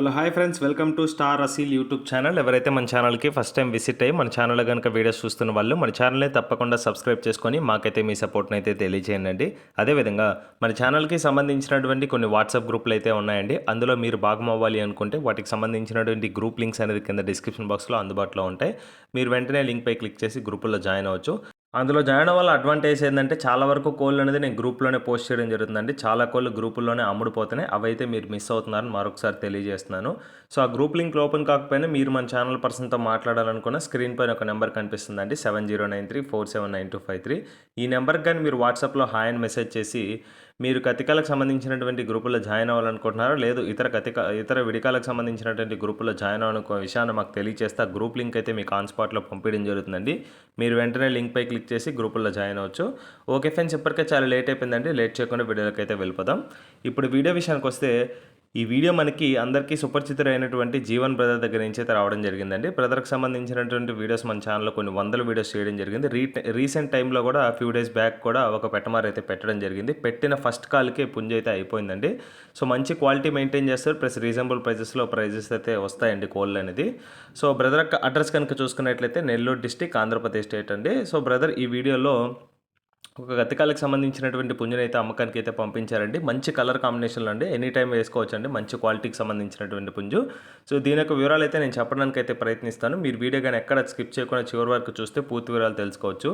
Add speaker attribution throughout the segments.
Speaker 1: Hello hi friends, welcome to star Aseel YouTube channel. ఎవరైతే మన ఛానల్కి ఫస్ట్ టైం విజిట్ అయ్యి మన ఛానల్లో కనుక వీడియోస్ చూస్తున్న వాళ్ళు మన ఛానల్ని తప్పకుండా సబ్స్క్రైబ్ చేసుకొని మాకైతే మీ సపోర్ట్ని అయితే తెలియజేయండి. అదేవిధంగా మన ఛానల్కి సంబంధించినటువంటి కొన్ని వాట్సాప్ గ్రూపులు అయితే ఉన్నాయండి. అందులో మీరు భాగం అవ్వాలి అనుకుంటే వాటికి సంబంధించినటువంటి గ్రూప్ లింక్స్ అనేది కింద డిస్క్రిప్షన్ బాక్స్లో అందుబాటులో ఉంటాయి. మీరు వెంటనే లింక్పై క్లిక్ చేసి గ్రూపుల్లో జాయిన్ అవ్వచ్చు. అందులో జాయిన్ అవ్వడం వల్ల అడ్వాంటేజ్ ఏంటంటే చాలా వరకు కోళ్ళు అనేది నేను గ్రూప్లోనే పోస్ట్ చేయడం జరుగుతుందండి. చాలా కోళ్ళు గ్రూపుల్లోనే అమ్ముడుపోతున్నాయి. అవైతే మీరు మిస్ అవుతున్నారని మరొకసారి తెలియజేస్తున్నాను. సో ఆ గ్రూప్ లింక్ ఓపెన్ కాకపోయినా మీరు మన ఛానల్ పర్సన్తో మాట్లాడాలనుకున్న స్క్రీన్ పైన ఒక నెంబర్ కనిపిస్తుందండి, 7093479253. ఈ నెంబర్కి కానీ మీరు వాట్సాప్లో హాయ్ అని మెసేజ్ చేసి మీరు కతికాలకు సంబంధించినటువంటి గ్రూపుల్లో జాయిన్ అవ్వాలనుకుంటున్నారో లేదు ఇతర విడికాలకు సంబంధించినటువంటి గ్రూపుల్లో జాయిన్ అవ్వాలనుకో విషయాన్ని మాకు తెలియజేస్తే ఆ గ్రూప్ లింక్ అయితే మీకు ఆన్ స్పాట్లో పంపించడం జరుగుతుందండి. మీరు వెంటనే లింక్పై క్లిక్ చేసి గ్రూపుల్లో జాయిన్ అవ్వచ్చు. ఓకే ఫ్రెండ్స్, ఇప్పటికే చాలా లేట్ అయిపోయిందండి. లేట్ చేయకుండా వీడియోలోకి అయితే వెళ్ళిపోదాం. ఇప్పుడు వీడియో విషయానికి వస్తే ఈ వీడియో మనకి అందరికీ సుపరిచితులైనటువంటి జీవన్ బ్రదర్ దగ్గర నుంచి అయితే రావడం జరిగిందండి. బ్రదర్కి సంబంధించినటువంటి వీడియోస్ మన ఛానల్లో కొన్ని వందల వీడియోస్ చేయడం జరిగింది. రీసెంట్ టైంలో కూడా ఫ్యూ డేస్ బ్యాక్ కూడా ఒక పెట్టమార్ అయితే పెట్టడం జరిగింది. పెట్టిన ఫస్ట్ కాల్కే పుంజ అయితే అయిపోయిందండి. సో మంచి క్వాలిటీ మెయింటైన్ చేస్తారు, ప్లస్ రీజనబుల్ ప్రైజెస్ అయితే వస్తాయండి కోళ్ళు అనేది. సో బ్రదర్ అడ్రస్ కనుక చూసుకున్నట్లయితే నెల్లూరు డిస్టిక్, ఆంధ్రప్రదేశ్ స్టేట్ అండి. సో బ్రదర్ ఈ వీడియోలో ఒక గతికాలకు సంబంధించినటువంటి పుంజుని అయితే అమ్మకానికి అయితే పంపించారండి. మంచి కలర్ కాంబినేషన్లో అండి, ఎనీ టైం వేసుకోవచ్చు అండి. మంచి క్వాలిటీకి సంబంధించినటువంటి పుంజు. సో దీని యొక్క వివరాలు అయితే నేను చెప్పడానికి అయితే ప్రయత్నిస్తాను. మీరు వీడియో కానీ ఎక్కడ స్కిప్ చేయకుండా చివరి వరకు చూస్తే పూర్తి వివరాలు తెలుసుకోవచ్చు.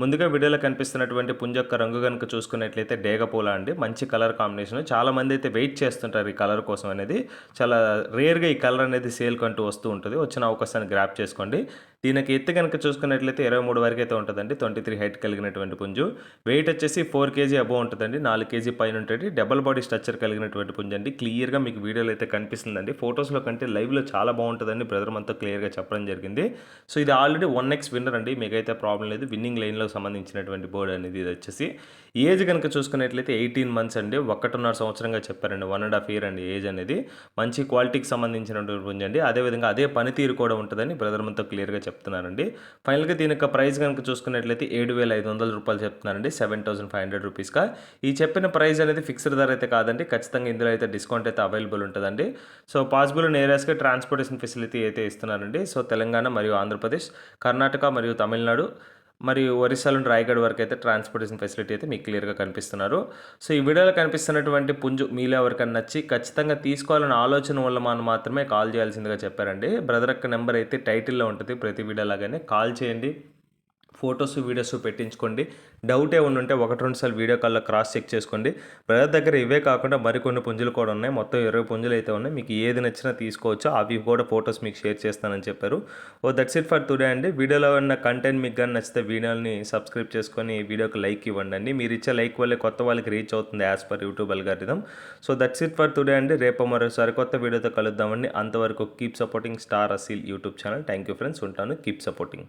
Speaker 1: ముందుగా వీడియోలో కనిపిస్తున్నటువంటి పుంజు యొక్క రంగు కనుక చూసుకున్నట్లయితే డేగపూల అండి. మంచి కలర్ కాంబినేషన్. చాలామంది అయితే వెయిట్ చేస్తుంటారు ఈ కలర్ కోసం అనేది. చాలా రేర్గా ఈ కలర్ అనేది సేల్కి అంటూ వస్తూ ఉంటుంది. వచ్చిన అవకాశాన్ని గ్రాప్ చేసుకోండి. దీనికి ఎత్తు కనుక చూసుకున్నట్లయితే 23 వరకు అయితే ఉంటుందండి. 23 హైట్ కలిగినటువంటి పుంజు. వెయిట్ వచ్చేసి 4 kg అబోవ్ ఉంటుందండి. 4 kg పైన ఉంటుంది. డబల్ బాడీ స్ట్రక్చర్ కలిగినటువంటి పుంజు అండి. క్లియర్గా మీకు వీడియోలో అయితే కనిపిస్తుందండి. ఫొటోస్లో కంటే లైవ్లో చాలా బాగుంటుందండి. బ్రదర్ మనతో క్లియర్గా చెప్పడం జరిగింది. సో ఇది ఆల్రెడీ 1x విన్నర్ అండి. మీకైతే ప్రాబ్లం లేదు. విన్నింగ్ లైన్లో సంబంధించినటువంటి బోర్డ్ అనేది ఇది వచ్చేసి ఏజ్ కనుక చూసుకున్నట్లయితే 18 months అండి. 1.5 సంవత్సరంగా చెప్పారండి. 1.5 year అండి ఏజ్ అనేది. మంచి క్వాలిటీకి సంబంధించినటువంటి పుంజు అండి. అదేవిధంగా అదే పనితీరు కూడా ఉంటుందని బ్రదర్ మనతో క్లియర్గా చెప్తున్నారండి. ఫైనల్గా దీని యొక్క ప్రైస్ కనుక చూసుకున్నట్లయితే 7,500 రూపాయలు చెప్తున్నారండి. 7,500 రూపీస్గా. ఈ చెప్పిన ప్రైస్ అనేది ఫిక్స్డ్ ధర అయితే కాదండి. ఖచ్చితంగా ఇందులో అయితే డిస్కౌంట్ అయితే అవైలబుల్ ఉంటుందండి. సో పాసిబుల్ ఏరియాస్కి ట్రాన్స్పోర్టేషన్ ఫెసిలిటీ అయితే ఇస్తున్నారండి. సో తెలంగాణ మరియు ఆంధ్రప్రదేశ్, కర్ణాటక మరియు తమిళనాడు మరియు ఒరిస్సాలో రాయగఢ్ వరకు అయితే ట్రాన్స్పోర్టేషన్ ఫెసిలిటీ అయితే మీకు క్లియర్గా కనిపిస్తున్నారు. సో ఈ వీడియోలో కనిపిస్తున్నటువంటి పుంజు మీలో ఎవరికైనా నచ్చి ఖచ్చితంగా తీసుకోవాలన్న ఆలోచన వల్ల మనం మాత్రమే కాల్ చేయాల్సిందిగా చెప్పారండి. బ్రదర్ యొక్క నెంబర్ అయితే టైటిల్లో ఉంటుంది. ప్రతి వీడియో లాగానే కాల్ చేయండి, ఫొటోస్ వీడియోస్ పెట్టించుకోండి. డౌట్ ఏమన్నా ఉంటే 1-2 సార్లు వీడియో కాల్లో క్రాస్ చెక్ చేసుకోండి. బ్రదర్ దగ్గర ఇవే కాకుండా మరికొన్ని పుంజులు కూడా ఉన్నాయి. మొత్తం 20 పుంజులు అయితే ఉన్నాయి. మీకు ఏది నచ్చినా తీసుకోవచ్చు. అవి కూడా ఫొటోస్ మీకు షేర్ చేస్తానని చెప్పారు. దట్స్ ఇట్ ఫర్ టుడే అండి. వీడియోలో ఉన్న కంటెంట్ మీకు కానీ నచ్చితే వీడియోని సబ్స్క్రైబ్ చేసుకొని వీడియోకి లైక్ ఇవ్వండి అండి. మీరు ఇచ్చే లైక్ వల్లే కొత్త వాళ్ళకి రీచ్ అవుతుంది as per YouTube algorithm. So that's it for today అండి. రేపు మరోసారి కొత్త వీడియోతో కలుద్దామండి. అంతవరకు keep supporting star Aseel YouTube channel. Thank you friends. ఉంటాను. Keep supporting.